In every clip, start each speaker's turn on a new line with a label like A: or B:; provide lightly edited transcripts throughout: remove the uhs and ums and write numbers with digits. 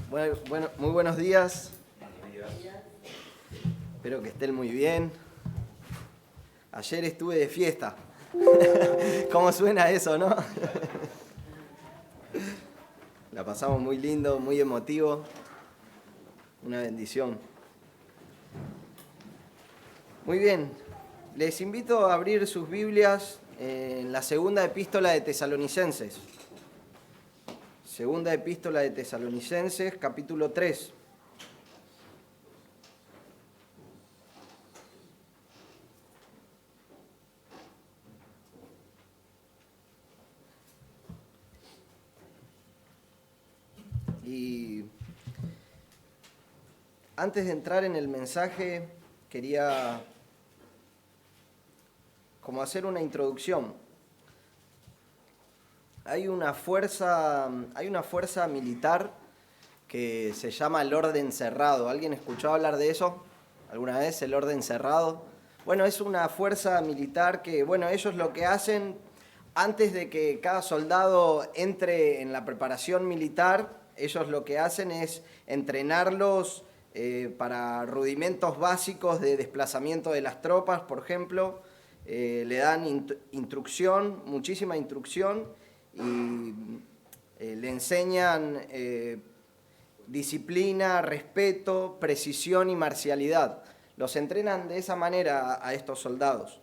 A: Muy buenos días. Espero que estén muy bien. Ayer estuve de fiesta. ¿Cómo suena eso, no? La pasamos muy lindo, muy emotivo. Una bendición. Muy bien. Les invito a abrir sus Biblias en la segunda epístola de Tesalonicenses. Segunda epístola de Tesalonicenses, capítulo 3. Y antes de entrar en el mensaje, quería como hacer una introducción. Hay una fuerza militar que se llama el orden cerrado. ¿Alguien escuchó hablar de eso alguna vez, el orden cerrado? Bueno, es una fuerza militar que, ellos lo que hacen antes de que cada soldado entre en la preparación militar, ellos lo que hacen es entrenarlos para rudimentos básicos de desplazamiento de las tropas, por ejemplo. Le dan instrucción, muchísima instrucción, y le enseñan disciplina, respeto, precisión y marcialidad. Los entrenan de esa manera a estos soldados.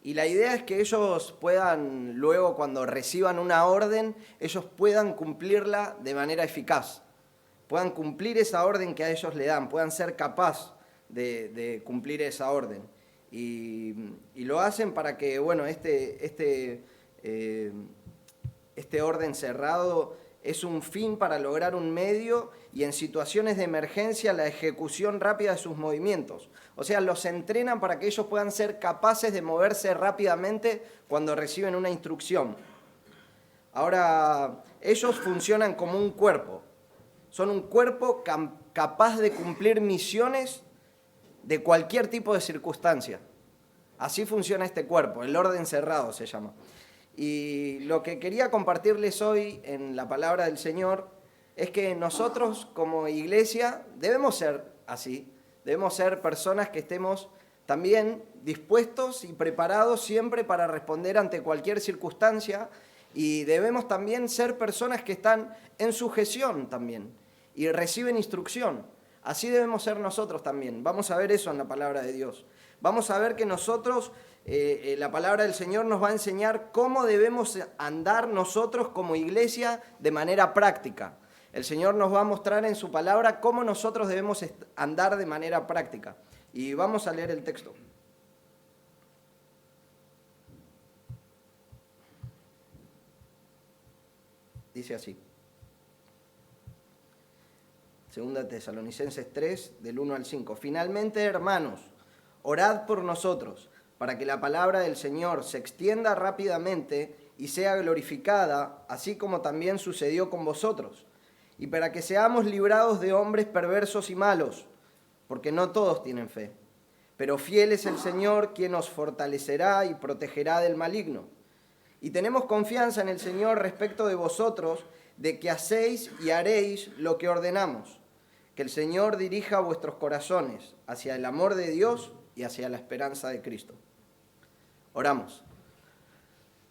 A: Y la idea es que ellos puedan, luego cuando reciban una orden, ellos puedan cumplirla de manera eficaz. Puedan cumplir esa orden que a ellos le dan, puedan ser capaces de cumplir esa orden. Y lo hacen para que, este orden cerrado es un fin para lograr un medio y en situaciones de emergencia la ejecución rápida de sus movimientos. O sea, los entrenan para que ellos puedan ser capaces de moverse rápidamente cuando reciben una instrucción. Ahora, ellos funcionan como un cuerpo. Son un cuerpo capaz de cumplir misiones de cualquier tipo de circunstancia. Así funciona este cuerpo, el orden cerrado se llama. Y lo que quería compartirles hoy en la palabra del Señor es que nosotros como iglesia debemos ser así, debemos ser personas que estemos también dispuestos y preparados siempre para responder ante cualquier circunstancia, y debemos también ser personas que están en sujeción también y reciben instrucción. Así debemos ser nosotros también. Vamos a ver eso en la palabra de Dios. Vamos a ver que nosotros, la palabra del Señor nos va a enseñar cómo debemos andar nosotros como iglesia de manera práctica. El Señor nos va a mostrar en su palabra cómo nosotros debemos andar de manera práctica. Y vamos a leer el texto. Dice así. Segunda Tesalonicenses 3, del 1 al 5. Finalmente, hermanos, orad por nosotros, para que la palabra del Señor se extienda rápidamente y sea glorificada, así como también sucedió con vosotros, y para que seamos librados de hombres perversos y malos, porque no todos tienen fe. Pero fiel es el Señor, quien os fortalecerá y protegerá del maligno. Y tenemos confianza en el Señor respecto de vosotros, de que hacéis y haréis lo que ordenamos. Que el Señor dirija vuestros corazones hacia el amor de Dios y hacia la esperanza de Cristo. Oramos.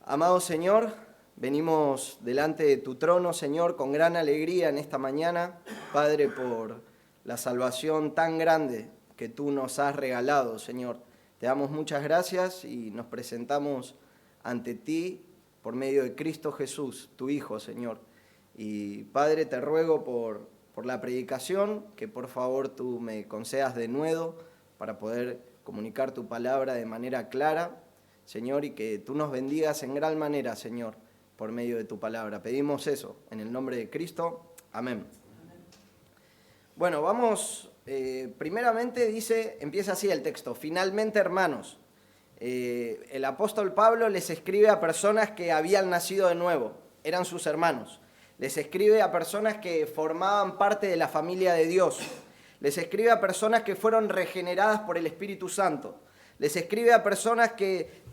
A: Amado Señor, venimos delante de tu trono, Señor, con gran alegría en esta mañana, Padre, por la salvación tan grande que tú nos has regalado, Señor. Te damos muchas gracias y nos presentamos ante ti por medio de Cristo Jesús, tu Hijo, Señor. Y Padre, te ruego por la predicación, que por favor tú me concedas de nuevo para poder comunicar tu palabra de manera clara, Señor, y que tú nos bendigas en gran manera, Señor, por medio de tu palabra. Pedimos eso en el nombre de Cristo. Amén. Bueno, vamos, primeramente empieza así el texto. Finalmente, hermanos, el apóstol Pablo les escribe a personas que habían nacido de nuevo, eran sus hermanos. Les escribe a personas que formaban parte de la familia de Dios. Les escribe a personas que fueron regeneradas por el Espíritu Santo. Les escribe a personas que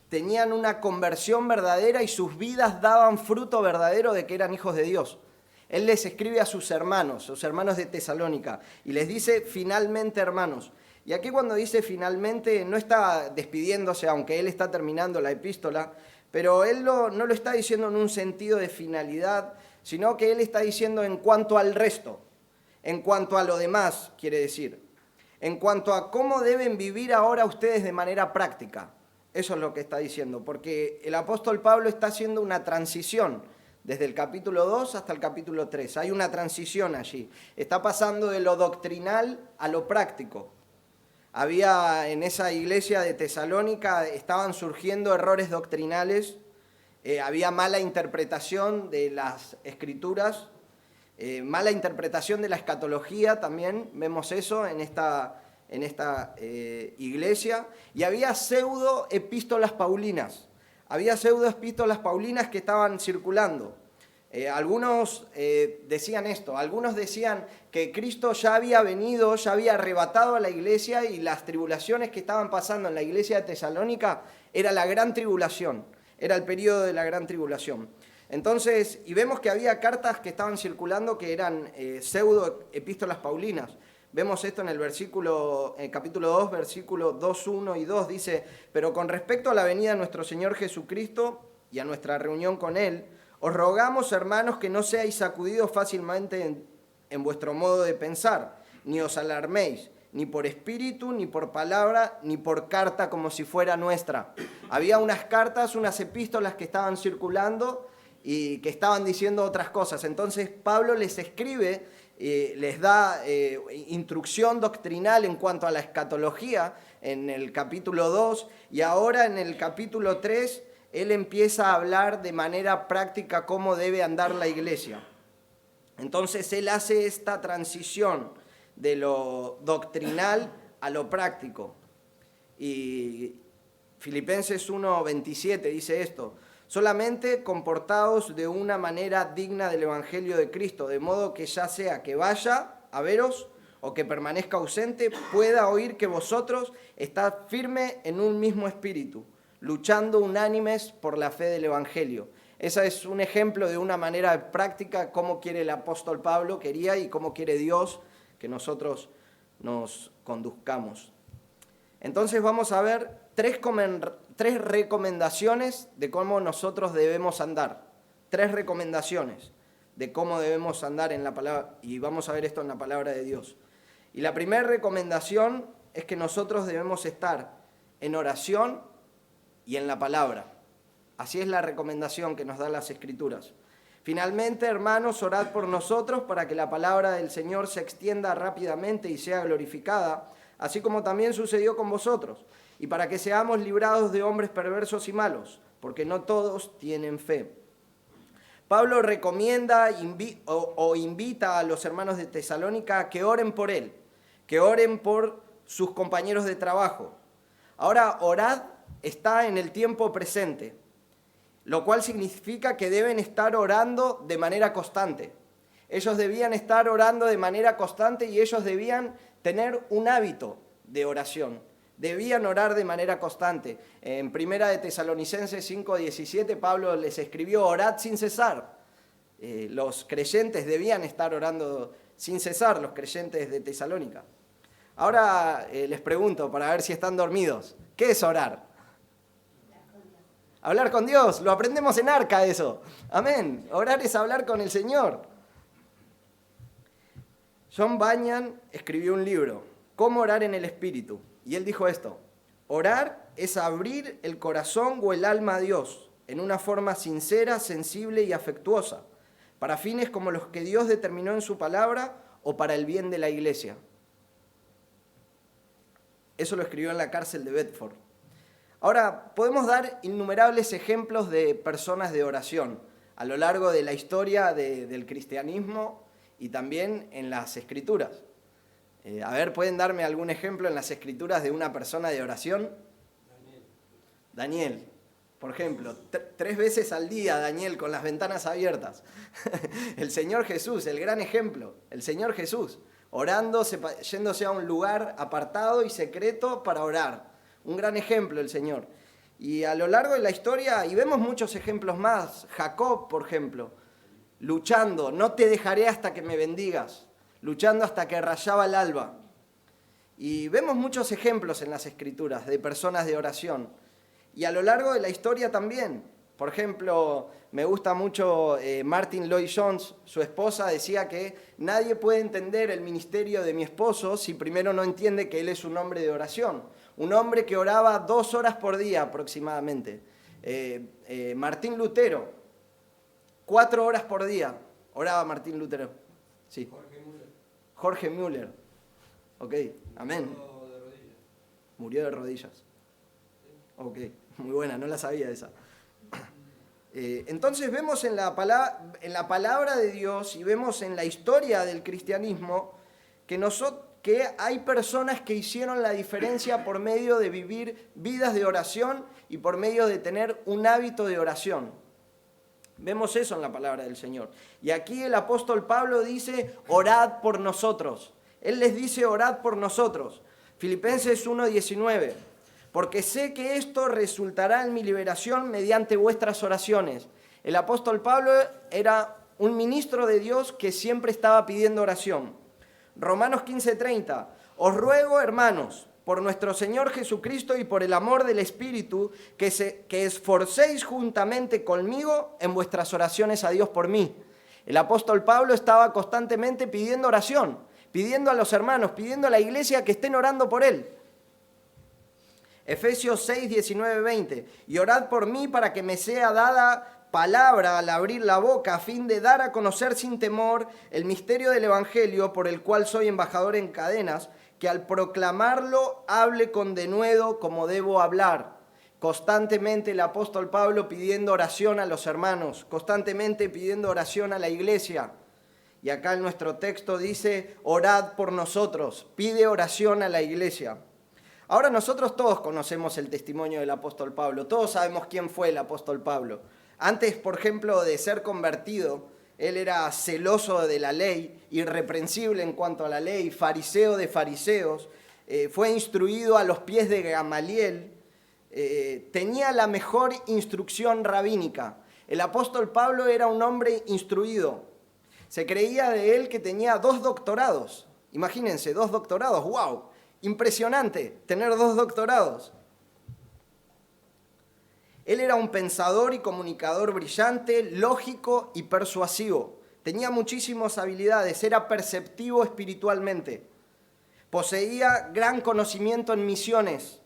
A: tenían una conversión verdadera y sus vidas daban fruto verdadero de que eran hijos de Dios. Él les escribe a sus hermanos de Tesalónica, y les dice finalmente hermanos. Y aquí cuando dice finalmente no está despidiéndose, aunque él está terminando la epístola, pero él no lo está diciendo en un sentido de finalidad, sino que él está diciendo en cuanto al resto, en cuanto a lo demás, quiere decir, en cuanto a cómo deben vivir ahora ustedes de manera práctica. Eso es lo que está diciendo, porque el apóstol Pablo está haciendo una transición desde el capítulo 2 hasta el capítulo 3. Hay una transición allí. Está pasando de lo doctrinal a lo práctico. Había en esa iglesia de Tesalónica, estaban surgiendo errores doctrinales, había mala interpretación de las escrituras, mala interpretación de la escatología también, vemos eso en esta iglesia, y había pseudo epístolas paulinas. Había pseudo epístolas paulinas que estaban circulando. Algunos decían esto, algunos decían que Cristo ya había venido, ya había arrebatado a la iglesia y las tribulaciones que estaban pasando en la iglesia de Tesalónica era la gran tribulación, era el periodo de la gran tribulación. Entonces, y vemos que había cartas que estaban circulando que eran pseudo epístolas paulinas. Vemos esto en el capítulo 2, versículos 2, 1 y 2, dice: pero con respecto a la venida de nuestro Señor Jesucristo y a nuestra reunión con Él, os rogamos, hermanos, que no seáis sacudidos fácilmente en vuestro modo de pensar, ni os alarméis, ni por espíritu, ni por palabra, ni por carta como si fuera nuestra. Había unas cartas, unas epístolas que estaban circulando y que estaban diciendo otras cosas. Entonces Pablo les escribe, les da instrucción doctrinal en cuanto a la escatología en el capítulo 2, y ahora en el capítulo 3 él empieza a hablar de manera práctica cómo debe andar la iglesia. Entonces él hace esta transición de lo doctrinal a lo práctico. Y Filipenses 1:27 dice esto: solamente comportaos de una manera digna del Evangelio de Cristo, de modo que ya sea que vaya a veros o que permanezca ausente, pueda oír que vosotros estáis firmes en un mismo espíritu, luchando unánimes por la fe del Evangelio. Ese es un ejemplo de una manera práctica cómo quiere el apóstol Pablo, quería, y cómo quiere Dios que nosotros nos conduzcamos. Entonces vamos a ver tres recomendaciones de cómo nosotros debemos andar. Tres recomendaciones de cómo debemos andar en la palabra, y vamos a ver esto en la palabra de Dios. Y la primera recomendación es que nosotros debemos estar en oración y en la palabra. Así es la recomendación que nos dan las Escrituras. Finalmente, hermanos, orad por nosotros para que la palabra del Señor se extienda rápidamente y sea glorificada, así como también sucedió con vosotros, y para que seamos librados de hombres perversos y malos, porque no todos tienen fe. Pablo recomienda o invita a los hermanos de Tesalónica a que oren por él, que oren por sus compañeros de trabajo. Ahora, orad está en el tiempo presente, lo cual significa que deben estar orando de manera constante. Ellos debían estar orando de manera constante y ellos debían tener un hábito de oración. Debían orar de manera constante. En Primera de Tesalonicenses 5:17, Pablo les escribió: orad sin cesar. Los creyentes debían estar orando sin cesar, los creyentes de Tesalónica. Ahora les pregunto, para ver si están dormidos, ¿qué es orar? Hablar con Dios, lo aprendemos en Arca eso. Amén. Orar es hablar con el Señor. John Bunyan escribió un libro, ¿Cómo orar en el Espíritu? Y él dijo esto: orar es abrir el corazón o el alma a Dios en una forma sincera, sensible y afectuosa, para fines como los que Dios determinó en su palabra o para el bien de la iglesia. Eso lo escribió en la cárcel de Bedford. Ahora, podemos dar innumerables ejemplos de personas de oración a lo largo de la historia del cristianismo y también en las Escrituras. A ver, ¿pueden darme algún ejemplo en las Escrituras de una persona de oración? Daniel, por ejemplo, 3 veces al día Daniel con las ventanas abiertas. El Señor Jesús, el gran ejemplo, el Señor Jesús, orando, yéndose a un lugar apartado y secreto para orar. Un gran ejemplo el Señor. Y a lo largo de la historia, y vemos muchos ejemplos más, Jacob, por ejemplo, luchando, no te dejaré hasta que me bendigas, luchando hasta que rayaba el alba. Y vemos muchos ejemplos en las Escrituras de personas de oración. Y a lo largo de la historia también. Por ejemplo, me gusta mucho Martin Lloyd-Jones, su esposa, decía que nadie puede entender el ministerio de mi esposo si primero no entiende que él es un hombre de oración. Un hombre que oraba 2 horas por día aproximadamente. Martín Lutero, 4 horas por día oraba Martín Lutero. Sí. Jorge Müller. Ok, amén. Murió de rodillas. Ok, muy buena, no la sabía esa. Entonces vemos en la palabra de Dios y vemos en la historia del cristianismo que hay personas que hicieron la diferencia por medio de vivir vidas de oración y por medio de tener un hábito de oración. Vemos eso en la palabra del Señor. Y aquí el apóstol Pablo dice, orad por nosotros. Él les dice, orad por nosotros. Filipenses 1:19. Porque sé que esto resultará en mi liberación mediante vuestras oraciones. El apóstol Pablo era un ministro de Dios que siempre estaba pidiendo oración. Romanos 15:30. Os ruego, hermanos, por nuestro Señor Jesucristo y por el amor del Espíritu, que esforcéis juntamente conmigo en vuestras oraciones a Dios por mí. El apóstol Pablo estaba constantemente pidiendo oración, pidiendo a los hermanos, pidiendo a la iglesia que estén orando por él. Efesios 6, 19, 20. Y orad por mí para que me sea dada palabra al abrir la boca, a fin de dar a conocer sin temor el misterio del Evangelio, por el cual soy embajador en cadenas, que al proclamarlo hable con denuedo como debo hablar. Constantemente el apóstol Pablo pidiendo oración a los hermanos, constantemente pidiendo oración a la iglesia. Y acá en nuestro texto dice, orad por nosotros, pide oración a la iglesia. Ahora nosotros todos conocemos el testimonio del apóstol Pablo, todos sabemos quién fue el apóstol Pablo. Antes, por ejemplo, de ser convertido, él era celoso de la ley, irreprensible en cuanto a la ley, fariseo de fariseos, fue instruido a los pies de Gamaliel, tenía la mejor instrucción rabínica. El apóstol Pablo era un hombre instruido. Se creía de él que tenía 2 doctorados. Imagínense, 2 doctorados, ¡wow! Impresionante tener 2 doctorados. Él era un pensador y comunicador brillante, lógico y persuasivo. Tenía muchísimas habilidades, era perceptivo espiritualmente. Poseía gran conocimiento en misiones.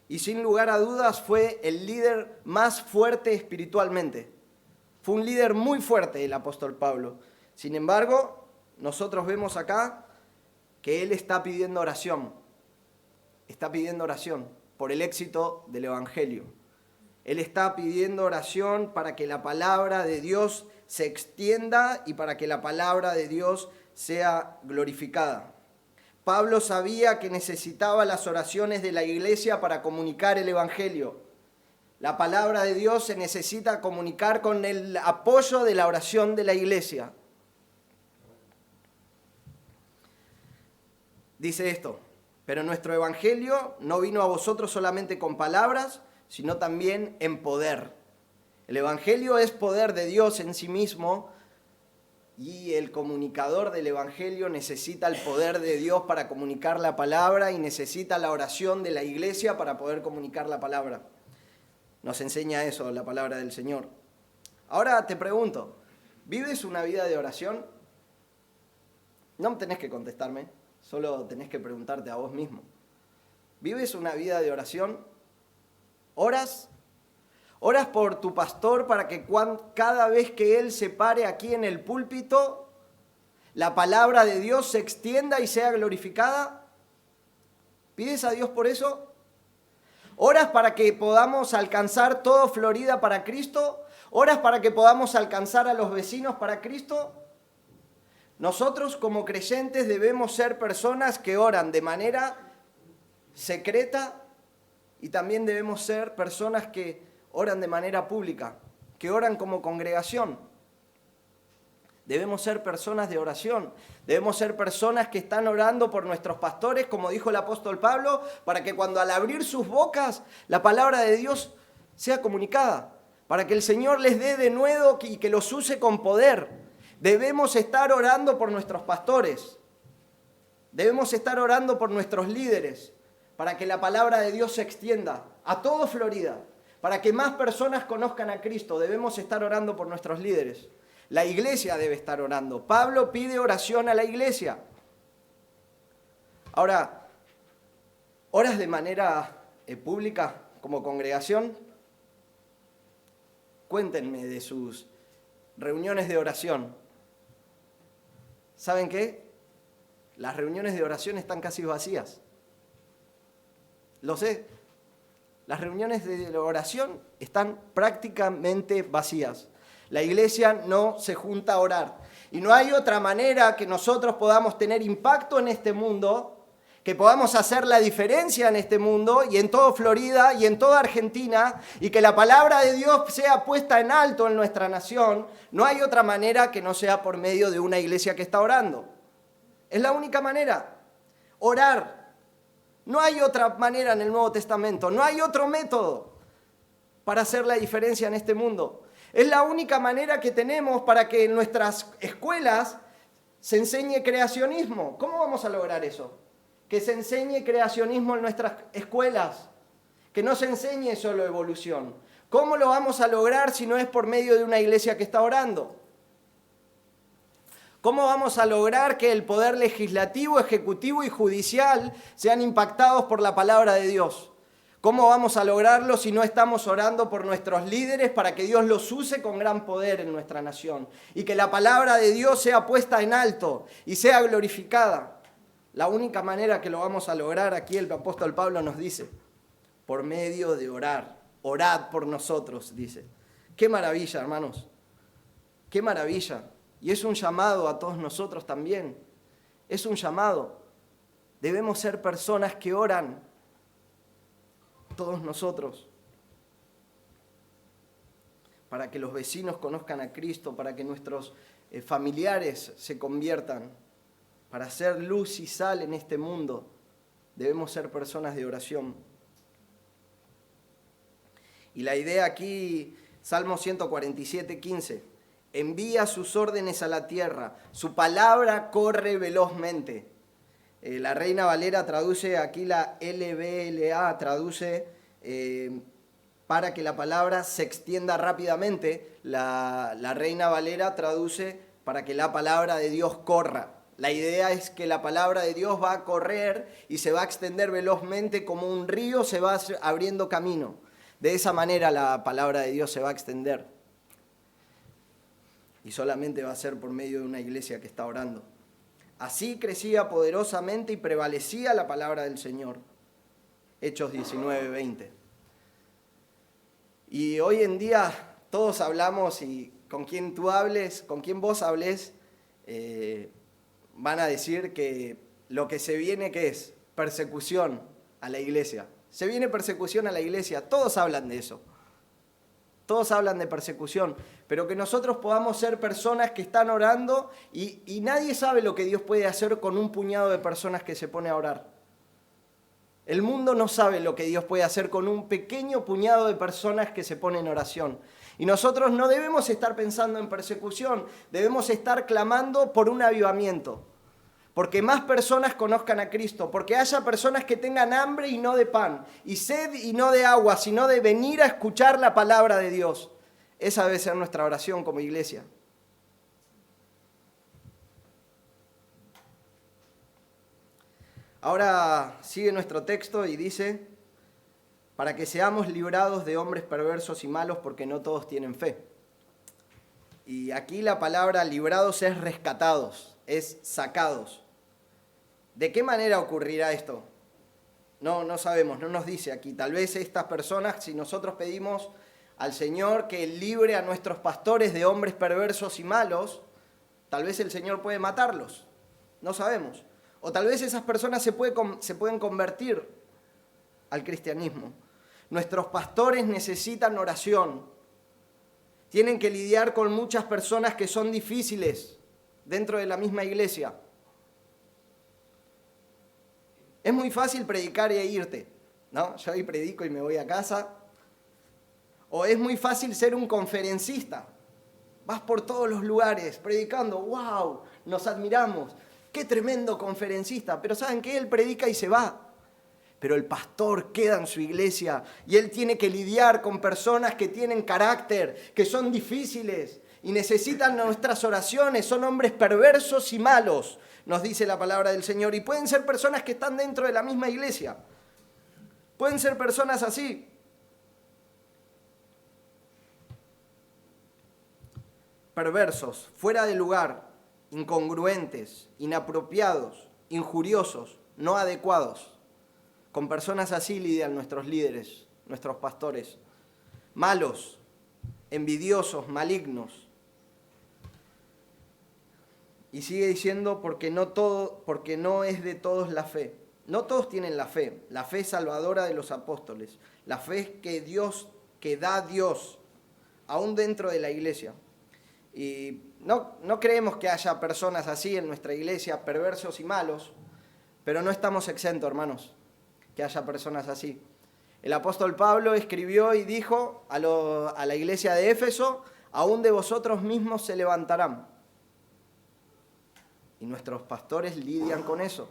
A: Y sin lugar a dudas fue el líder más fuerte espiritualmente. Fue un líder muy fuerte el apóstol Pablo. Sin embargo, nosotros vemos acá que él está pidiendo oración por el éxito del Evangelio. Él está pidiendo oración para que la palabra de Dios se extienda y para que la palabra de Dios sea glorificada. Pablo sabía que necesitaba las oraciones de la iglesia para comunicar el Evangelio. La palabra de Dios se necesita comunicar con el apoyo de la oración de la iglesia. Dice esto, pero nuestro evangelio no vino a vosotros solamente con palabras, sino también en poder. El evangelio es poder de Dios en sí mismo y el comunicador del evangelio necesita el poder de Dios para comunicar la palabra y necesita la oración de la iglesia para poder comunicar la palabra. Nos enseña eso la palabra del Señor. Ahora te pregunto, ¿vives una vida de oración? No tenés que contestarme. Solo tenés que preguntarte a vos mismo. ¿Vives una vida de oración? ¿Oras? ¿Oras por tu pastor para que cada vez que él se pare aquí en el púlpito, la palabra de Dios se extienda y sea glorificada? ¿Pides a Dios por eso? ¿Oras para que podamos alcanzar todo Florida para Cristo? ¿Oras para que podamos alcanzar a los vecinos para Cristo? Nosotros como creyentes debemos ser personas que oran de manera secreta y también debemos ser personas que oran de manera pública, que oran como congregación. Debemos ser personas de oración, debemos ser personas que están orando por nuestros pastores, como dijo el apóstol Pablo, para que cuando al abrir sus bocas la palabra de Dios sea comunicada, para que el Señor les dé de nuevo y que los use con poder. Debemos estar orando por nuestros pastores. Debemos estar orando por nuestros líderes, para que la palabra de Dios se extienda a todo Florida, para que más personas conozcan a Cristo. Debemos estar orando por nuestros líderes. La iglesia debe estar orando. Pablo pide oración a la iglesia. Ahora, ¿oras de manera pública como congregación? Cuéntenme de sus reuniones de oración. ¿Saben qué? Las reuniones de oración están casi vacías. Lo sé. Las reuniones de oración están prácticamente vacías. La iglesia no se junta a orar. Y no hay otra manera que nosotros podamos tener impacto en este mundo, que podamos hacer la diferencia en este mundo y en toda Florida y en toda Argentina, y que la palabra de Dios sea puesta en alto en nuestra nación. No hay otra manera que no sea por medio de una iglesia que está orando. Es la única manera. Orar. No hay otra manera en el Nuevo Testamento. No hay otro método para hacer la diferencia en este mundo. Es la única manera que tenemos para que en nuestras escuelas se enseñe creacionismo. ¿Cómo vamos a lograr eso? Que se enseñe creacionismo en nuestras escuelas. Que no se enseñe solo evolución. ¿Cómo lo vamos a lograr si no es por medio de una iglesia que está orando? ¿Cómo vamos a lograr que el poder legislativo, ejecutivo y judicial sean impactados por la palabra de Dios? ¿Cómo vamos a lograrlo si no estamos orando por nuestros líderes para que Dios los use con gran poder en nuestra nación? Y que la palabra de Dios sea puesta en alto y sea glorificada. La única manera que lo vamos a lograr, aquí el apóstol Pablo nos dice, por medio de orar. Orad por nosotros, dice. ¡Qué maravilla, hermanos! ¡Qué maravilla! Y es un llamado a todos nosotros también. Es un llamado. Debemos ser personas que oran. Todos nosotros. Para que los vecinos conozcan a Cristo, para que nuestros familiares se conviertan. Para ser luz y sal en este mundo. Debemos ser personas de oración. Y la idea aquí, Salmo 147, 15. Envía sus órdenes a la tierra, su palabra corre velozmente. La Reina Valera traduce, aquí la LBLA traduce para que la palabra se extienda rápidamente. La Reina Valera traduce para que la palabra de Dios corra. La idea es que la palabra de Dios va a correr y se va a extender velozmente como un río, se va abriendo camino. De esa manera la palabra de Dios se va a extender. Y solamente va a ser por medio de una iglesia que está orando. Así crecía poderosamente y prevalecía la palabra del Señor. Hechos 19, 20. Y hoy en día todos hablamos y con quien tú hables, con quien vos hables, van a decir que lo que se viene, ¿qué es? Persecución a la iglesia. Se viene persecución a la iglesia, todos hablan de eso. Todos hablan de persecución, pero que nosotros podamos ser personas que están orando y nadie sabe lo que Dios puede hacer con un puñado de personas que se pone a orar. El mundo no sabe lo que Dios puede hacer con un pequeño puñado de personas que se ponen en oración. Y nosotros no debemos estar pensando en persecución, debemos estar clamando por un avivamiento. Porque más personas conozcan a Cristo, porque haya personas que tengan hambre y no de pan, y sed y no de agua, sino de venir a escuchar la palabra de Dios. Esa debe ser nuestra oración como iglesia. Ahora sigue nuestro texto y dice, para que seamos librados de hombres perversos y malos, porque no todos tienen fe. Y aquí la palabra librados es rescatados, es sacados. ¿De qué manera ocurrirá esto? No sabemos, no nos dice aquí. Tal vez estas personas, si nosotros pedimos al Señor que libre a nuestros pastores de hombres perversos y malos, tal vez el Señor puede matarlos. No sabemos. O tal vez esas personas se pueden convertir al cristianismo. Nuestros pastores necesitan oración. Tienen que lidiar con muchas personas que son difíciles dentro de la misma iglesia. Es muy fácil predicar e irte, ¿no? Yo hoy predico y me voy a casa. O es muy fácil ser un conferencista. Vas por todos los lugares predicando, wow, nos admiramos, qué tremendo conferencista. Pero ¿saben qué? Él predica y se va. Pero el pastor queda en su iglesia y él tiene que lidiar con personas que tienen carácter, que son difíciles y necesitan nuestras oraciones. Son hombres perversos y malos, nos dice la palabra del Señor. Y pueden ser personas que están dentro de la misma iglesia. Pueden ser personas así. Perversos, fuera de lugar, incongruentes, inapropiados, injuriosos, no adecuados. Con personas así lidian nuestros líderes, nuestros pastores. Malos, envidiosos, malignos. Y sigue diciendo, porque no es de todos la fe. No todos tienen la fe salvadora de los apóstoles, la fe que da Dios, aún dentro de la iglesia. Y no creemos que haya personas así en nuestra iglesia, perversos y malos, pero no estamos exentos, hermanos, que haya personas así. El apóstol Pablo escribió y dijo a la iglesia de Éfeso, aún de vosotros mismos se levantarán. Y nuestros pastores lidian con eso,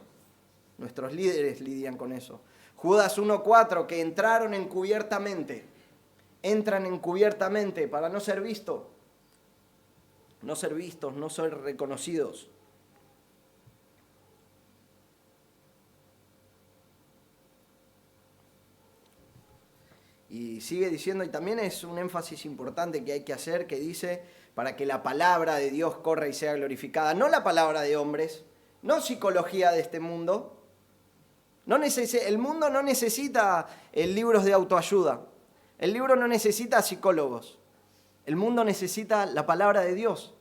A: nuestros líderes lidian con eso. Judas 1:4, que entran encubiertamente para no ser vistos, no ser reconocidos. Y sigue diciendo, y también es un énfasis importante que hay que hacer, que dice, para que la palabra de Dios corra y sea glorificada. No la palabra de hombres, no psicología de este mundo. El mundo no necesita libros de autoayuda. El libro no necesita psicólogos. El mundo necesita la palabra de Dios.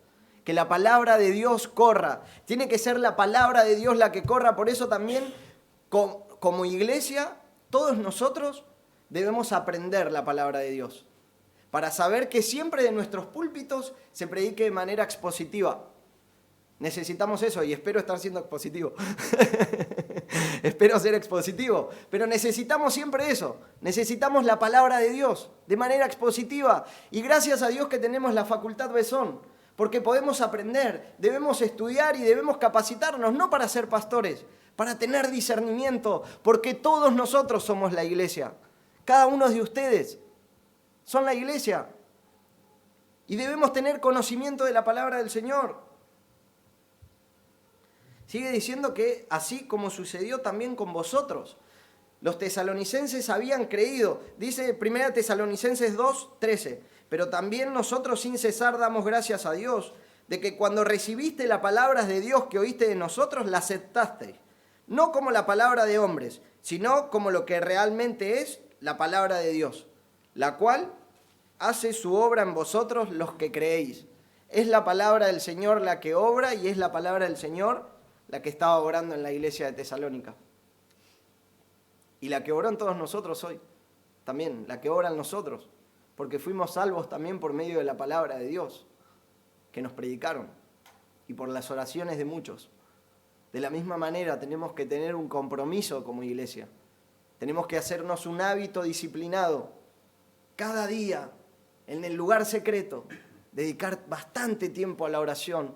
A: Que la palabra de Dios corra. Tiene que ser la palabra de Dios la que corra. Por eso también, como iglesia, todos nosotros debemos aprender la palabra de Dios. Para saber que siempre de nuestros púlpitos se predique de manera expositiva. Necesitamos eso y espero estar siendo expositivo. Espero ser expositivo. Pero necesitamos siempre eso. Necesitamos la palabra de Dios de manera expositiva. Y gracias a Dios que tenemos la facultad Besón. Porque podemos aprender, debemos estudiar y debemos capacitarnos, no para ser pastores, para tener discernimiento. Porque todos nosotros somos la iglesia. Cada uno de ustedes son la iglesia. Y debemos tener conocimiento de la palabra del Señor. Sigue diciendo que así como sucedió también con vosotros. Los tesalonicenses habían creído. Dice 1 Tesalonicenses 2:13. Pero también nosotros sin cesar damos gracias a Dios de que cuando recibiste la palabra de Dios que oíste de nosotros, la aceptaste. No como la palabra de hombres, sino como lo que realmente es la palabra de Dios, la cual hace su obra en vosotros los que creéis. Es la palabra del Señor la que obra y es la palabra del Señor la que estaba obrando en la iglesia de Tesalónica. Y la que obró en todos nosotros hoy, también, la que obra en nosotros, porque fuimos salvos también por medio de la palabra de Dios, que nos predicaron, y por las oraciones de muchos. De la misma manera tenemos que tener un compromiso como iglesia. Tenemos que hacernos un hábito disciplinado, cada día, en el lugar secreto, dedicar bastante tiempo a la oración,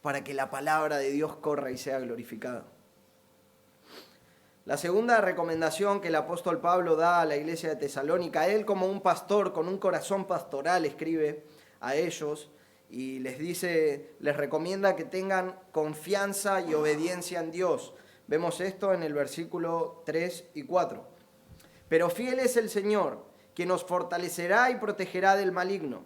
A: para que la palabra de Dios corra y sea glorificada. La segunda recomendación que el apóstol Pablo da a la iglesia de Tesalónica, él como un pastor con un corazón pastoral escribe a ellos y les recomienda que tengan confianza y obediencia en Dios. Vemos esto en el versículo 3 y 4. Pero fiel es el Señor, quien nos fortalecerá y protegerá del maligno.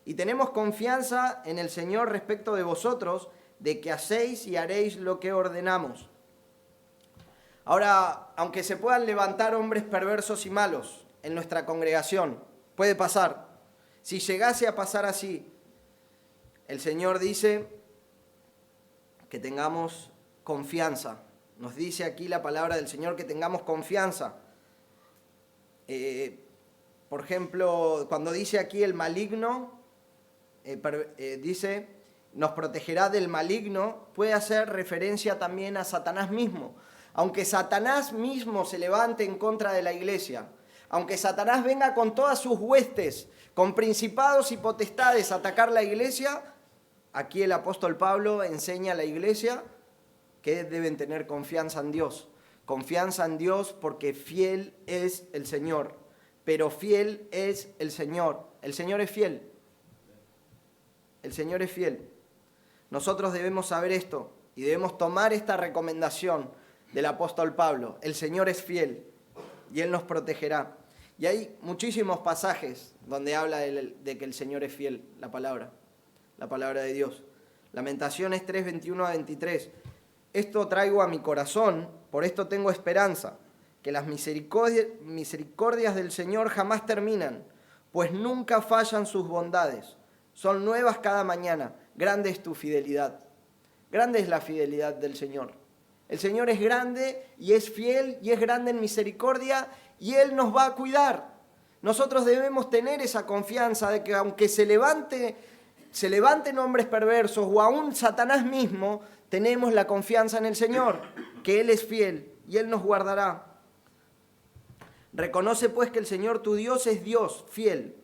A: Y tenemos confianza en el Señor respecto de vosotros, de que hacéis y haréis lo que ordenamos. Ahora, aunque se puedan levantar hombres perversos y malos en nuestra congregación, puede pasar. Si llegase a pasar así, el Señor dice que tengamos confianza. Nos dice aquí la palabra del Señor que tengamos confianza. Por ejemplo, cuando dice aquí el maligno, dice, nos protegerá del maligno, puede hacer referencia también a Satanás mismo. Aunque Satanás mismo se levante en contra de la iglesia, aunque Satanás venga con todas sus huestes, con principados y potestades a atacar la iglesia, aquí el apóstol Pablo enseña a la iglesia que deben tener confianza en Dios. Confianza en Dios porque fiel es el Señor. Pero fiel es el Señor. El Señor es fiel. El Señor es fiel. Nosotros debemos saber esto y debemos tomar esta recomendación del apóstol Pablo. El Señor es fiel y Él nos protegerá. Y hay muchísimos pasajes donde habla de que el Señor es fiel, la palabra de Dios. Lamentaciones 3, 21 a 23. Esto traigo a mi corazón, por esto tengo esperanza, que las misericordias del Señor jamás terminan, pues nunca fallan sus bondades. Son nuevas cada mañana. Grande es tu fidelidad. Grande es la fidelidad del Señor. El Señor es grande y es fiel y es grande en misericordia y Él nos va a cuidar. Nosotros debemos tener esa confianza de que aunque se levanten hombres perversos o aún Satanás mismo, tenemos la confianza en el Señor, que Él es fiel y Él nos guardará. Reconoce pues que el Señor tu Dios es Dios fiel,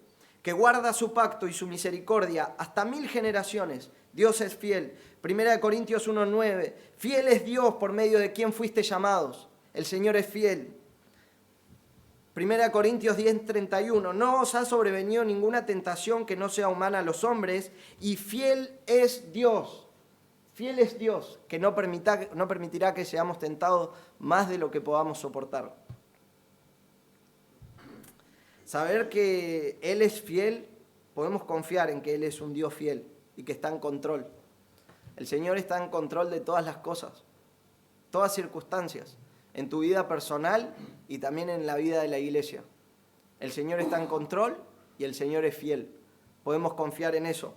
A: que guarda su pacto y su misericordia hasta 1000 generaciones. Dios es fiel. 1 Corintios 1:9. Fiel es Dios por medio de quien fuiste llamados. El Señor es fiel. 1 Corintios 10:31. No os ha sobrevenido ninguna tentación que no sea humana a los hombres, y fiel es Dios. Fiel es Dios, que no permitirá que seamos tentados más de lo que podamos soportar. Saber que Él es fiel, podemos confiar en que Él es un Dios fiel y que está en control. El Señor está en control de todas las cosas, todas circunstancias, en tu vida personal y también en la vida de la iglesia. El Señor está en control y el Señor es fiel. Podemos confiar en eso.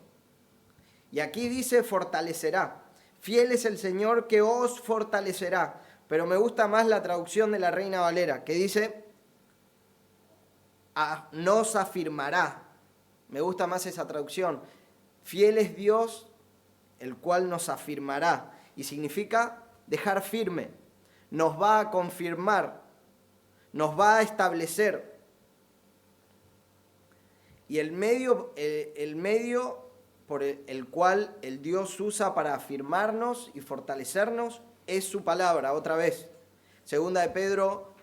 A: Y aquí dice fortalecerá. Fiel es el Señor que os fortalecerá. Pero me gusta más la traducción de la Reina Valera, que dice nos afirmará. Me gusta más esa traducción. Fiel es Dios, el cual nos afirmará. Y significa dejar firme. Nos va a confirmar. Nos va a establecer. Y el medio por el cual el Dios usa para afirmarnos y fortalecernos es su palabra. Otra vez. Segunda de Pedro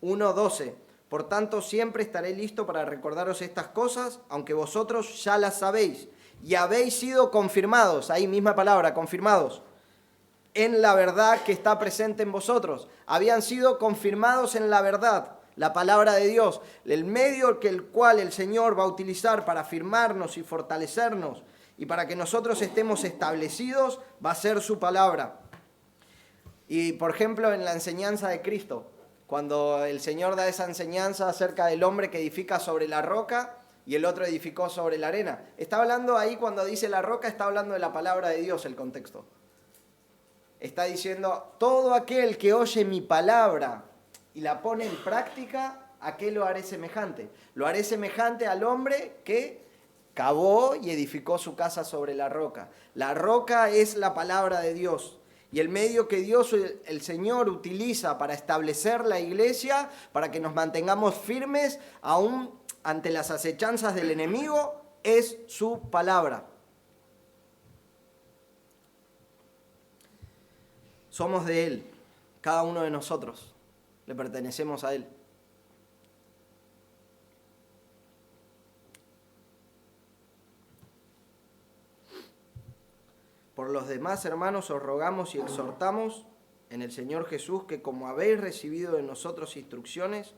A: 1:12. Por tanto, siempre estaré listo para recordaros estas cosas, aunque vosotros ya las sabéis y habéis sido confirmados, ahí misma palabra, confirmados, en la verdad que está presente en vosotros. Habían sido confirmados en la verdad, la palabra de Dios, el medio el cual el Señor va a utilizar para afirmarnos y fortalecernos y para que nosotros estemos establecidos, va a ser su palabra. Y, por ejemplo, en la enseñanza de Cristo, cuando el Señor da esa enseñanza acerca del hombre que edifica sobre la roca y el otro edificó sobre la arena. Está hablando ahí, cuando dice la roca, está hablando de la palabra de Dios, el contexto. Está diciendo, todo aquel que oye mi palabra y la pone en práctica, ¿a qué lo haré semejante? Lo haré semejante al hombre que cavó y edificó su casa sobre la roca. La roca es la palabra de Dios. Y el medio que Dios, el Señor, utiliza para establecer la iglesia, para que nos mantengamos firmes aún ante las acechanzas del enemigo, es su palabra. Somos de Él, cada uno de nosotros, le pertenecemos a Él. Por los demás, hermanos, os rogamos y exhortamos en el Señor Jesús que, como habéis recibido de nosotros instrucciones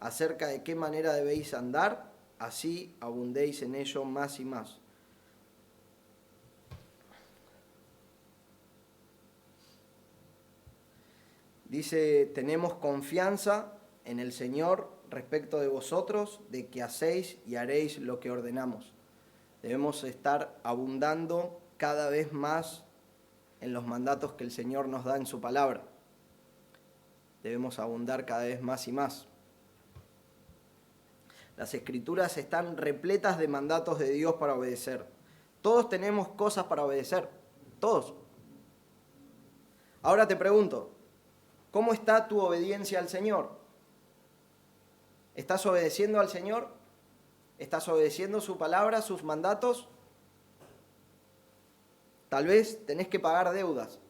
A: acerca de qué manera debéis andar, así abundéis en ello más y más. Dice, tenemos confianza en el Señor respecto de vosotros, de que hacéis y haréis lo que ordenamos. Debemos estar abundando cada vez más en los mandatos que el Señor nos da en su palabra. Debemos abundar cada vez más y más. Las Escrituras están repletas de mandatos de Dios para obedecer. Todos tenemos cosas para obedecer. Todos. Ahora te pregunto, ¿cómo está tu obediencia al Señor? ¿Estás obedeciendo al Señor? ¿Estás obedeciendo su palabra, sus mandatos? Tal vez tenés que pagar deudas.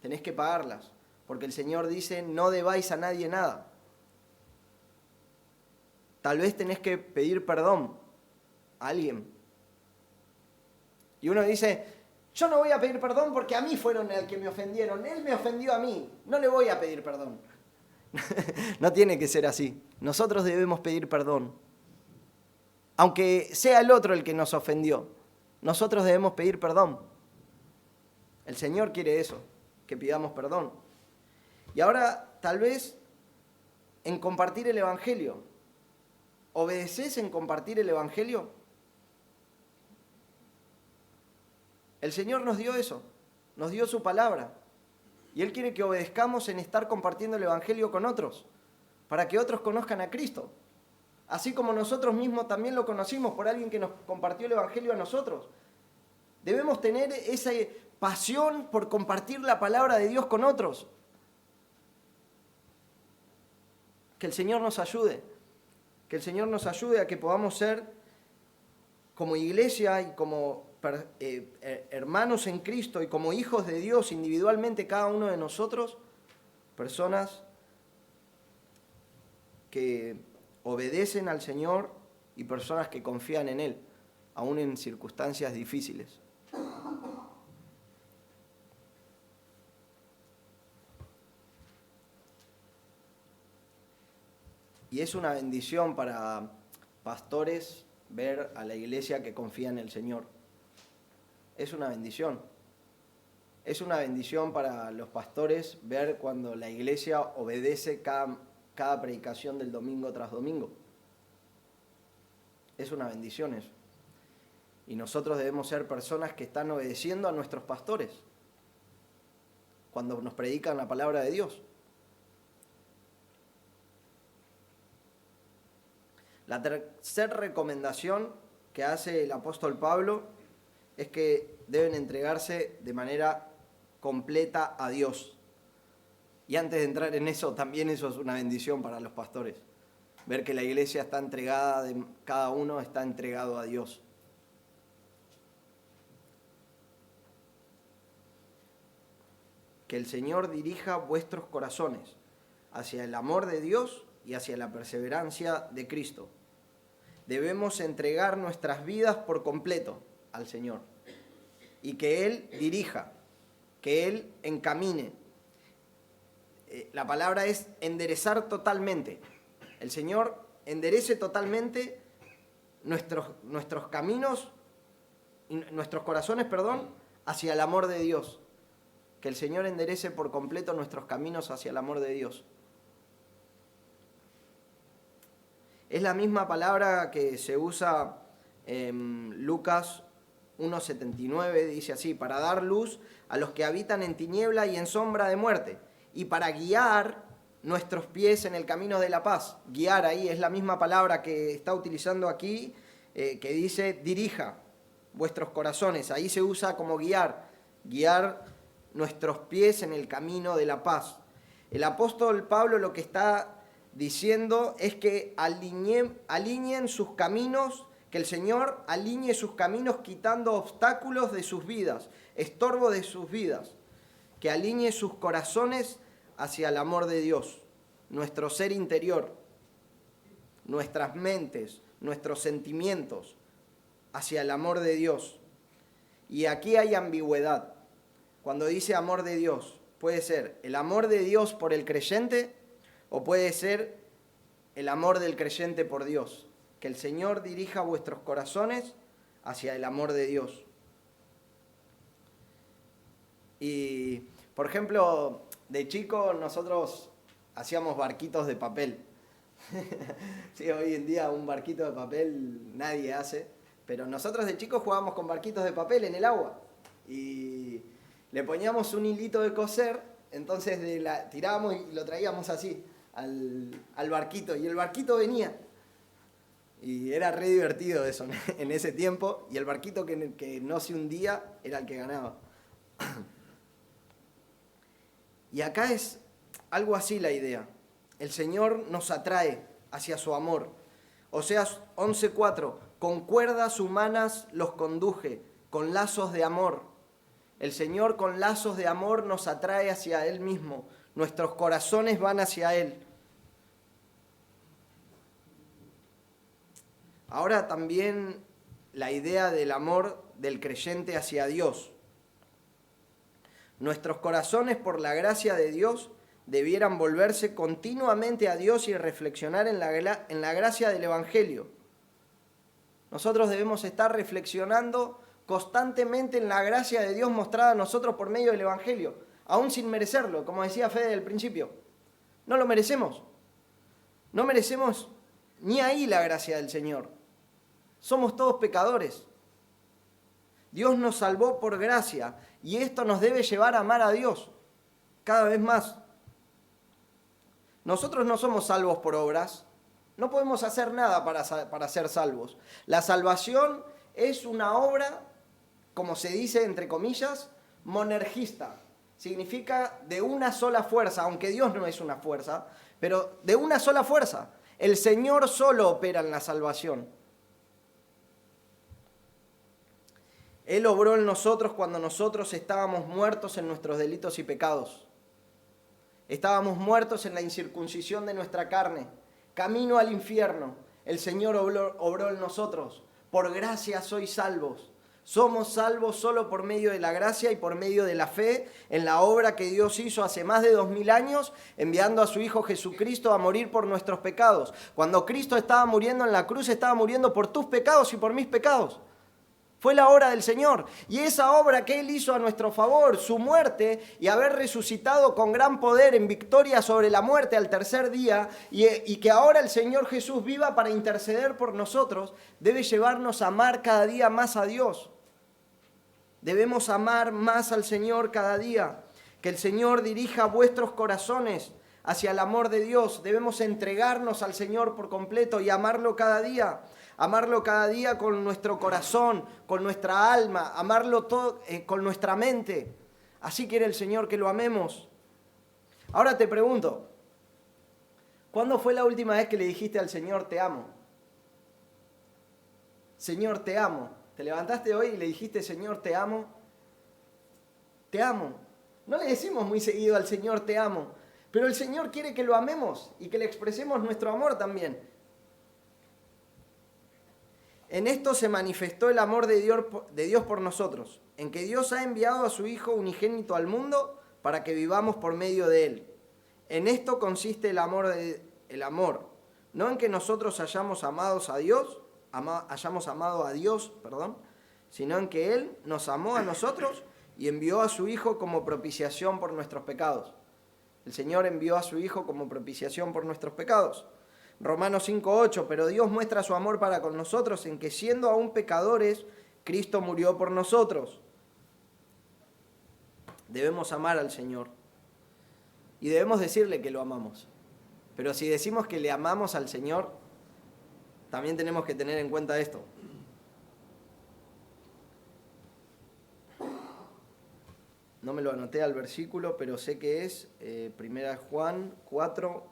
A: Tenés que pagarlas. Porque el Señor dice, no debáis a nadie nada. Tal vez tenés que pedir perdón a alguien. Y uno dice, yo no voy a pedir perdón porque a mí fueron el que me ofendieron. Él me ofendió a mí. No le voy a pedir perdón. No tiene que ser así. Nosotros debemos pedir perdón. Aunque sea el otro el que nos ofendió, nosotros debemos pedir perdón. El Señor quiere eso, que pidamos perdón. Y ahora, tal vez, en compartir el Evangelio. ¿Obedeces en compartir el Evangelio? El Señor nos dio eso, nos dio su palabra. Y Él quiere que obedezcamos en estar compartiendo el Evangelio con otros, para que otros conozcan a Cristo. Así como nosotros mismos también lo conocimos por alguien que nos compartió el Evangelio a nosotros. Debemos tener esa pasión por compartir la palabra de Dios con otros. Que el Señor nos ayude. Que el Señor nos ayude a que podamos ser como iglesia y como hermanos en Cristo y como hijos de Dios individualmente cada uno de nosotros, personas que obedecen al Señor y personas que confían en Él, aún en circunstancias difíciles. Y es una bendición para pastores ver a la iglesia que confía en el Señor. Es una bendición. Es una bendición para los pastores ver cuando la iglesia obedece cada predicación del domingo tras domingo. Es una bendición eso. Y nosotros debemos ser personas que están obedeciendo a nuestros pastores cuando nos predican la palabra de Dios. La tercera recomendación que hace el apóstol Pablo es que deben entregarse de manera completa a Dios. Y antes de entrar en eso, también eso es una bendición para los pastores. Ver que la iglesia está entregada, cada uno está entregado a Dios. Que el Señor dirija vuestros corazones hacia el amor de Dios y hacia la perseverancia de Cristo. Debemos entregar nuestras vidas por completo al Señor y que Él dirija, que Él encamine. La palabra es enderezar totalmente. El Señor enderece totalmente nuestros caminos, nuestros corazones, hacia el amor de Dios. Que el Señor enderece por completo nuestros caminos hacia el amor de Dios. Es la misma palabra que se usa en Lucas 1:79, dice así, para dar luz a los que habitan en tiniebla y en sombra de muerte, y para guiar nuestros pies en el camino de la paz. Guiar ahí es la misma palabra que está utilizando aquí, que dice dirija vuestros corazones. Ahí se usa como guiar nuestros pies en el camino de la paz. El apóstol Pablo lo que está diciendo es que alineen sus caminos, que el Señor alinee sus caminos quitando obstáculos de sus vidas, estorbo de sus vidas, que alinee sus corazones hacia el amor de Dios, nuestro ser interior, nuestras mentes, nuestros sentimientos hacia el amor de Dios. Y aquí hay ambigüedad. Cuando dice amor de Dios, puede ser el amor de Dios por el creyente o puede ser el amor del creyente por Dios. Que el Señor dirija vuestros corazones hacia el amor de Dios. Y, por ejemplo, de chico nosotros hacíamos barquitos de papel. Sí, hoy en día un barquito de papel nadie hace, pero nosotros de chicos jugábamos con barquitos de papel en el agua. Y le poníamos un hilito de coser, entonces tirábamos y lo traíamos así al barquito, y el barquito venía. Y era re divertido eso en ese tiempo, y el barquito que no se hundía era el que ganaba. Y acá es algo así la idea. El Señor nos atrae hacia su amor. Oseas 11:4, con cuerdas humanas los conduje, con lazos de amor. El Señor con lazos de amor nos atrae hacia Él mismo. Nuestros corazones van hacia Él. Ahora también la idea del amor del creyente hacia Dios. Nuestros corazones, por la gracia de Dios, debieran volverse continuamente a Dios y reflexionar en la gracia del Evangelio. Nosotros debemos estar reflexionando constantemente en la gracia de Dios mostrada a nosotros por medio del Evangelio, aún sin merecerlo, como decía Fede al principio. No lo merecemos. No merecemos ni ahí la gracia del Señor. Somos todos pecadores. Dios nos salvó por gracia y esto nos debe llevar a amar a Dios cada vez más. Nosotros no somos salvos por obras. No podemos hacer nada para ser salvos. La salvación es una obra, como se dice entre comillas, monergista. Significa de una sola fuerza, aunque Dios no es una fuerza, pero de una sola fuerza. El Señor solo opera en la salvación. Él obró en nosotros cuando nosotros estábamos muertos en nuestros delitos y pecados. Estábamos muertos en la incircuncisión de nuestra carne, camino al infierno. El Señor obró en nosotros. Por gracia sois salvos. Somos salvos solo por medio de la gracia y por medio de la fe en la obra que Dios hizo hace más de 2000 años, enviando a su Hijo Jesucristo a morir por nuestros pecados. Cuando Cristo estaba muriendo en la cruz, estaba muriendo por tus pecados y por mis pecados. Fue la obra del Señor. Y esa obra que Él hizo a nuestro favor, su muerte y haber resucitado con gran poder en victoria sobre la muerte al tercer día, y que ahora el Señor Jesús viva para interceder por nosotros, debe llevarnos a amar cada día más a Dios. Debemos amar más al Señor cada día. Que el Señor dirija vuestros corazones hacia el amor de Dios. Debemos entregarnos al Señor por completo y amarlo cada día. Amarlo cada día con nuestro corazón, con nuestra alma, amarlo todo, con nuestra mente. Así quiere el Señor que lo amemos. Ahora te pregunto, ¿cuándo fue la última vez que le dijiste al Señor te amo? Señor, te amo. ¿Te levantaste hoy y le dijiste Señor, te amo? Te amo. No le decimos muy seguido al Señor te amo, pero el Señor quiere que lo amemos y que le expresemos nuestro amor también. En esto se manifestó el amor de Dios por nosotros, en que Dios ha enviado a su Hijo unigénito al mundo para que vivamos por medio de Él. En esto consiste el amor, no en que nosotros hayamos amado a Dios, sino en que Él nos amó a nosotros y envió a su Hijo como propiciación por nuestros pecados. El Señor envió a su Hijo como propiciación por nuestros pecados. Romanos 5:8, pero Dios muestra su amor para con nosotros en que siendo aún pecadores, Cristo murió por nosotros. Debemos amar al Señor y debemos decirle que lo amamos. Pero si decimos que le amamos al Señor, también tenemos que tener en cuenta esto. No me lo anoté al versículo, pero sé que es 1 Juan 4,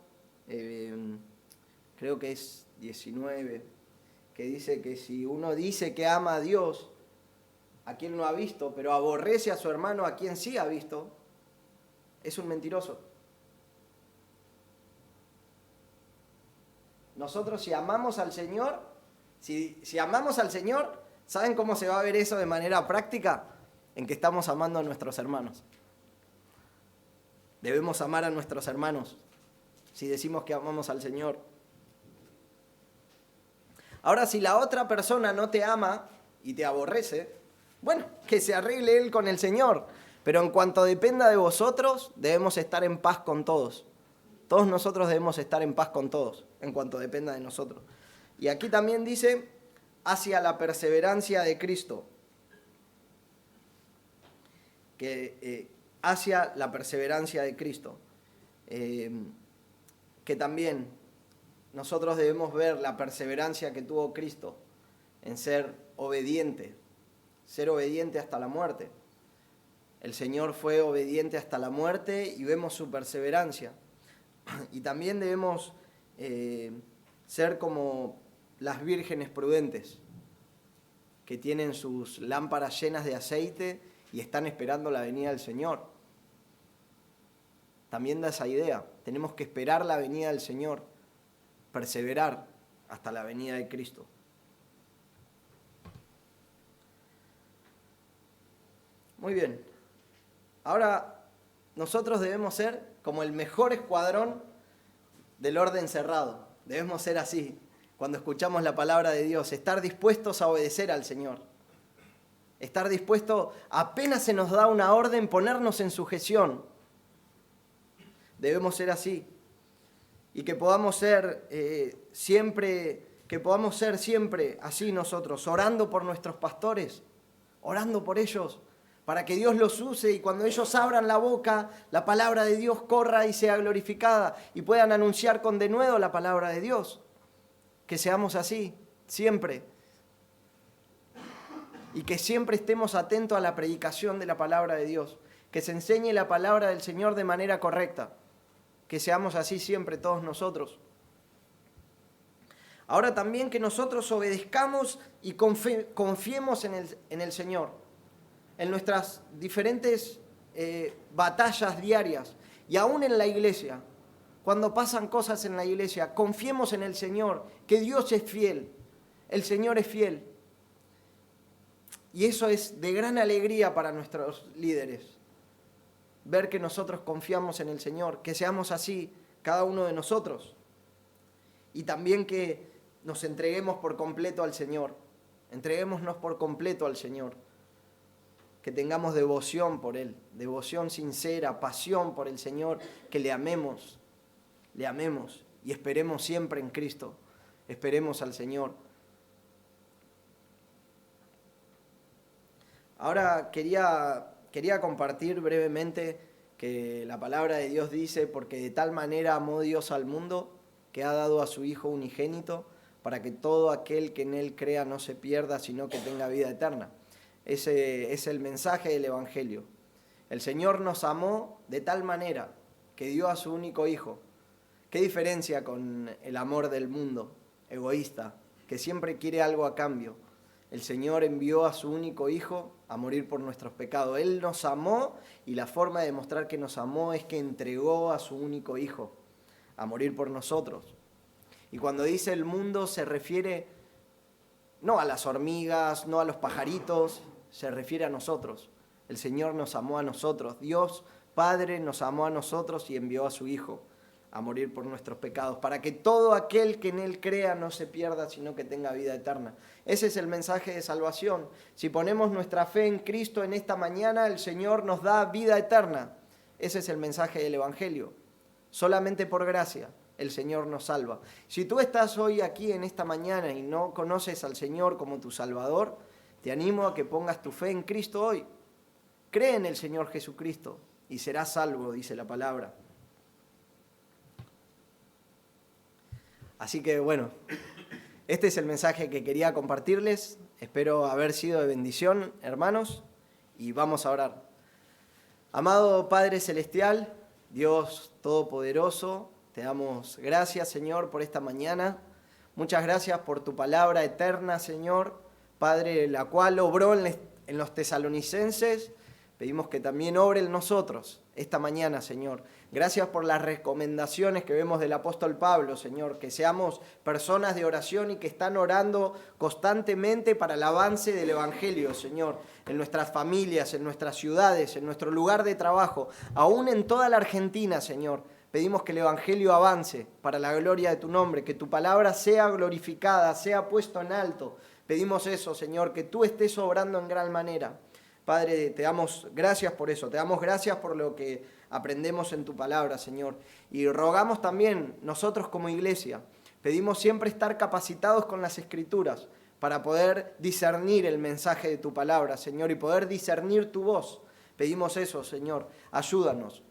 A: creo que es 19, que dice que si uno dice que ama a Dios, a quien no ha visto, pero aborrece a su hermano a quien sí ha visto, es un mentiroso. Nosotros si amamos al Señor, si amamos al Señor, ¿saben cómo se va a ver eso de manera práctica? En que estamos amando a nuestros hermanos. Debemos amar a nuestros hermanos si decimos que amamos al Señor. Ahora, si la otra persona no te ama y te aborrece, bueno, que se arregle él con el Señor. Pero en cuanto dependa de vosotros, debemos estar en paz con todos. Todos nosotros debemos estar en paz con todos, en cuanto dependa de nosotros. Y aquí también dice, hacia la perseverancia de Cristo. Hacia la perseverancia de Cristo. Que también nosotros debemos ver la perseverancia que tuvo Cristo en ser obediente hasta la muerte. El Señor fue obediente hasta la muerte y vemos su perseverancia. Y también debemos ser como las vírgenes prudentes, que tienen sus lámparas llenas de aceite y están esperando la venida del Señor. También da esa idea. Tenemos que esperar la venida del Señor, perseverar hasta la venida de Cristo. Muy bien. Ahora nosotros debemos ser como el mejor escuadrón del orden cerrado. Debemos ser así cuando escuchamos la palabra de Dios, estar dispuestos a obedecer al Señor. Estar dispuesto, apenas se nos da una orden, ponernos en sujeción. Debemos ser así. Y que podamos ser siempre así nosotros, orando por nuestros pastores, orando por ellos, para que Dios los use y cuando ellos abran la boca, la palabra de Dios corra y sea glorificada y puedan anunciar con denuedo la palabra de Dios. Que seamos así, siempre. Y que siempre estemos atentos a la predicación de la palabra de Dios. Que se enseñe la palabra del Señor de manera correcta. Que seamos así siempre todos nosotros. Ahora también que nosotros obedezcamos y confiemos en el Señor. En nuestras diferentes batallas diarias. Y aún en la iglesia. Cuando pasan cosas en la iglesia, confiemos en el Señor, que Dios es fiel, el Señor es fiel. Y eso es de gran alegría para nuestros líderes, ver que nosotros confiamos en el Señor, que seamos así cada uno de nosotros. Y también que nos entreguemos por completo al Señor, entreguémonos por completo al Señor, que tengamos devoción por Él, devoción sincera, pasión por el Señor, que le amemos y esperemos siempre en Cristo, esperemos al Señor. Ahora quería compartir brevemente que la palabra de Dios dice, porque de tal manera amó Dios al mundo, que ha dado a su Hijo unigénito, para que todo aquel que en Él crea no se pierda, sino que tenga vida eterna. Ese es el mensaje del Evangelio. El Señor nos amó de tal manera que dio a su único Hijo. ¿Qué diferencia con el amor del mundo, egoísta, que siempre quiere algo a cambio? El Señor envió a su único Hijo a morir por nuestros pecados. Él nos amó y la forma de demostrar que nos amó es que entregó a su único Hijo a morir por nosotros. Y cuando dice el mundo se refiere no a las hormigas, no a los pajaritos, se refiere a nosotros. El Señor nos amó a nosotros. Dios Padre nos amó a nosotros y envió a su Hijo a morir por nuestros pecados, para que todo aquel que en Él crea no se pierda, sino que tenga vida eterna. Ese es el mensaje de salvación. Si ponemos nuestra fe en Cristo en esta mañana, el Señor nos da vida eterna. Ese es el mensaje del Evangelio. Solamente por gracia el Señor nos salva. Si tú estás hoy aquí en esta mañana y no conoces al Señor como tu Salvador, te animo a que pongas tu fe en Cristo hoy. Cree en el Señor Jesucristo y serás salvo, dice la palabra. Así que bueno, este es el mensaje que quería compartirles. Espero haber sido de bendición, hermanos, y vamos a orar. Amado Padre Celestial, Dios Todopoderoso, te damos gracias, Señor, por esta mañana. Muchas gracias por tu palabra eterna, Señor, Padre, la cual obró en los tesalonicenses. Pedimos que también obre en nosotros esta mañana, Señor. Gracias por las recomendaciones que vemos del apóstol Pablo, Señor, que seamos personas de oración y que están orando constantemente para el avance del Evangelio, Señor, en nuestras familias, en nuestras ciudades, en nuestro lugar de trabajo, aún en toda la Argentina, Señor. Pedimos que el Evangelio avance para la gloria de tu nombre, que tu palabra sea glorificada, sea puesto en alto. Pedimos eso, Señor, que tú estés obrando en gran manera. Padre, te damos gracias por eso, te damos gracias por lo que aprendemos en tu palabra, Señor. Y rogamos también nosotros como iglesia, pedimos siempre estar capacitados con las Escrituras para poder discernir el mensaje de tu palabra, Señor, y poder discernir tu voz. Pedimos eso, Señor, ayúdanos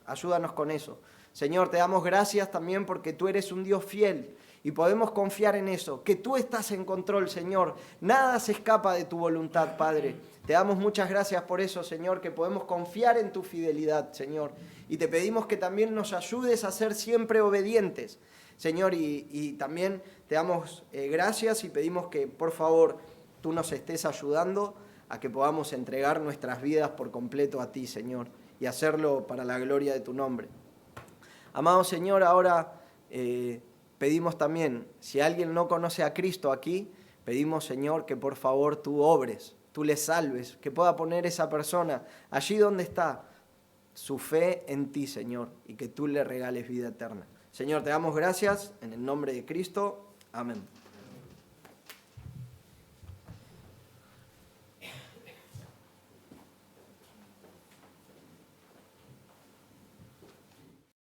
A: con eso. Señor, te damos gracias también porque tú eres un Dios fiel y podemos confiar en eso, que tú estás en control, Señor. Nada se escapa de tu voluntad, Padre. Te damos muchas gracias por eso, Señor, que podemos confiar en tu fidelidad, Señor. Y te pedimos que también nos ayudes a ser siempre obedientes. Señor, y también te damos gracias y pedimos que, por favor, tú nos estés ayudando a que podamos entregar nuestras vidas por completo a ti, Señor, y hacerlo para la gloria de tu nombre. Amado Señor, ahora pedimos también, si alguien no conoce a Cristo aquí, pedimos, Señor, que por favor tú obres, tú le salves, que pueda poner esa persona allí donde está su fe en ti, Señor, y que tú le regales vida eterna. Señor, te damos gracias en el nombre de Cristo. Amén.